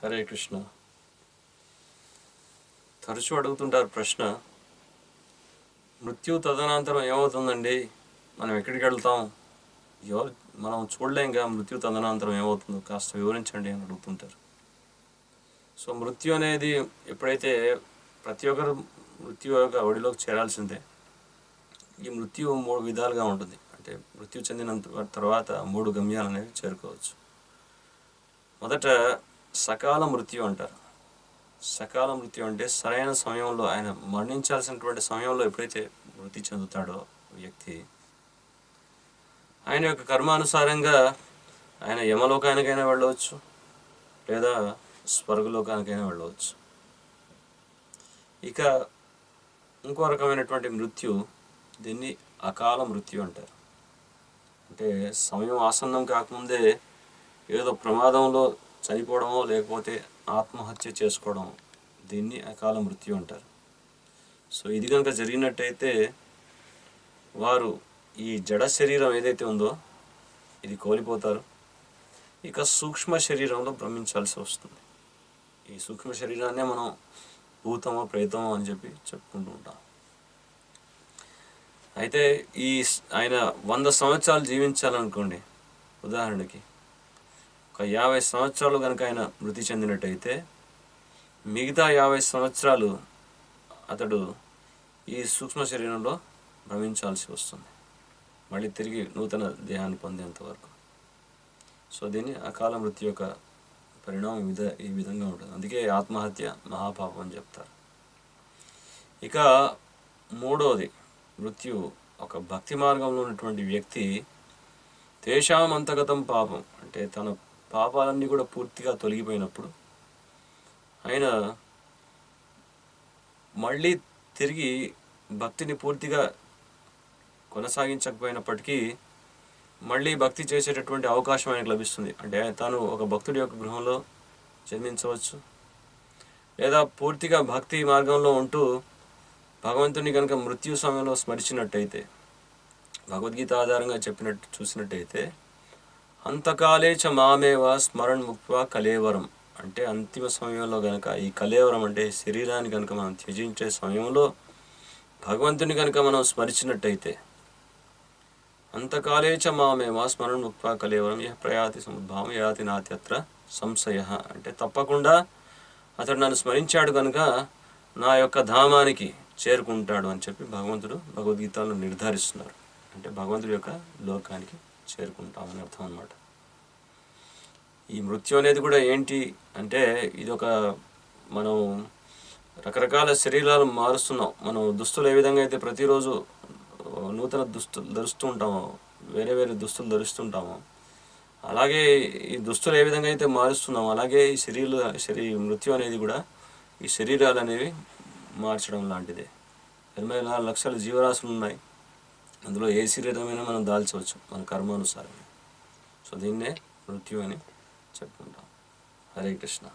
హరే కృష్ణ. తరచూ అడుగుతుంటారు ప్రశ్న, మృత్యు తదనంతరం ఏమవుతుందండి, మనం ఎక్కడికి వెళ్తాం, ఎవరు మనం చూడలేంగా, మృత్యు తదనంతరం ఏమవుతుందో కాస్త వివరించండి అని అడుగుతుంటారు. సో మృత్యు అనేది ఎప్పుడైతే ప్రతి ఒక్కరు మృత్యు యొక్క ఒడిలోకి చేరాల్సిందే. ఈ మృత్యు 3 విధాలుగా ఉంటుంది. అంటే మృత్యు చెందిన తర్వాత 3 గమ్యాలు అనేవి చేరుకోవచ్చు. మొదట సకాల మృత్యు అంటారు. సకాల మృత్యు అంటే సరైన సమయంలో, ఆయన మరణించాల్సినటువంటి సమయంలో ఎప్పుడైతే మృతి చెందుతాడో వ్యక్తి, ఆయన యొక్క కర్మానుసారంగా ఆయన యమలోకానికైనా వెళ్ళవచ్చు, లేదా స్వర్గలోకానికైనా వెళ్ళవచ్చు. ఇక ఇంకో రకమైనటువంటి మృత్యు, దీన్ని అకాల మృత్యు అంటారు. అంటే సమయం ఆసన్నం కాకముందే ఏదో ప్రమాదంలో చనిపోవడమో లేకపోతే ఆత్మహత్య చేసుకోవడం, దీన్ని అకాల మృత్యు అంటారు. సో ఇది కనుక జరిగినట్టయితే వారు ఈ జడ శరీరం ఏదైతే ఉందో ఇది కోల్పోతారు. ఇక సూక్ష్మ శరీరంలో భ్రమించాల్సి వస్తుంది. ఈ సూక్ష్మ శరీరాన్నే మనం భూతమో ప్రేతమో అని చెప్పి చెప్పుకుంటూ ఉంటాం. అయితే ఆయన 100 సంవత్సరాలు జీవించాలనుకోండి, ఉదాహరణకి ఒక 50 సంవత్సరాలు కనుక ఆయన మృతి చెందినట్టయితే మిగతా 50 సంవత్సరాలు అతడు ఈ సూక్ష్మ శరీరంలో భ్రమించాల్సి వస్తుంది, మళ్ళీ తిరిగి నూతన దేహాన్ని పొందేంత వరకు. సో దీన్ని అకాల మృత్యు యొక్క పరిణామం ఈ విధంగా ఉంటుంది. అందుకే ఆత్మహత్య మహాపాపం అని చెప్తారు. ఇక మూడవది మృత్యు, ఒక భక్తి మార్గంలో ఉన్నటువంటి వ్యక్తి తేషాం అంతగతం పాపం, అంటే తన పాపాలన్నీ కూడా పూర్తిగా తొలగిపోయినప్పుడు ఆయన మళ్ళీ తిరిగి భక్తిని పూర్తిగా కొనసాగించకపోయినప్పటికీ మళ్ళీ భక్తి చేసేటటువంటి అవకాశం ఆయనకు లభిస్తుంది. అంటే తాను ఒక భక్తుడి యొక్క గృహంలో జన్మించవచ్చు, లేదా పూర్తిగా భక్తి మార్గంలో ఉంటూ భగవంతుని కనుక మృత్యు సమయంలో స్మరించినట్టయితే, భగవద్గీత ఆధారంగా చెప్పినట్టు చూసినట్టయితే, అంతకాలే చ మామేవ స్మరణ్ ముక్త్వా కలేవరం, అంటే అంతిమ సమయంలో కనుక ఈ కలేవరం అంటే శరీరాన్ని కనుక మనం త్యజించే సమయంలో భగవంతుని కనుక మనం స్మరించినట్టయితే, అంతకాలే చ మామేవ స్మరణ్ ముక్త్వా కలేవరం యః ప్రయాతి సముద్భావం యాతి నాత్యత్ర సంశయః, అంటే తప్పకుండా అతడు నన్ను స్మరించాడు కనుక నా యొక్క ధామానికి చేరుకుంటాడు అని చెప్పి భగవంతుడు భగవద్గీతలో నిర్ధారిస్తున్నారు. అంటే భగవంతుడి యొక్క లోకానికి చేరుకుంటామని అర్థం అన్నమాట. ఈ మృత్యు అనేది కూడా ఏంటి అంటే, ఇది ఒక మనం రకరకాల శరీరాలు మారుస్తున్నాం. మనం దుస్తులు ఏ విధంగా అయితే ప్రతిరోజు నూతన దుస్తులు ధరిస్తూ ఉంటామో, వేరే వేరే దుస్తులు ధరిస్తుంటామో, అలాగే ఈ దుస్తులు ఏ విధంగా అయితే మారుస్తున్నామో, అలాగే ఈ మృత్యు అనేది కూడా ఈ శరీరాలు అనేవి మార్చడం లాంటిదే. 84 లక్షల జీవరాశులు ఉన్నాయి. అందులో ఏ శరీరమైనా మనం దాల్చవచ్చు మన కర్మానుసారం. సో దీన్నే మృత్యు అని చెప్పుకుంటాం. హరే కృష్ణ.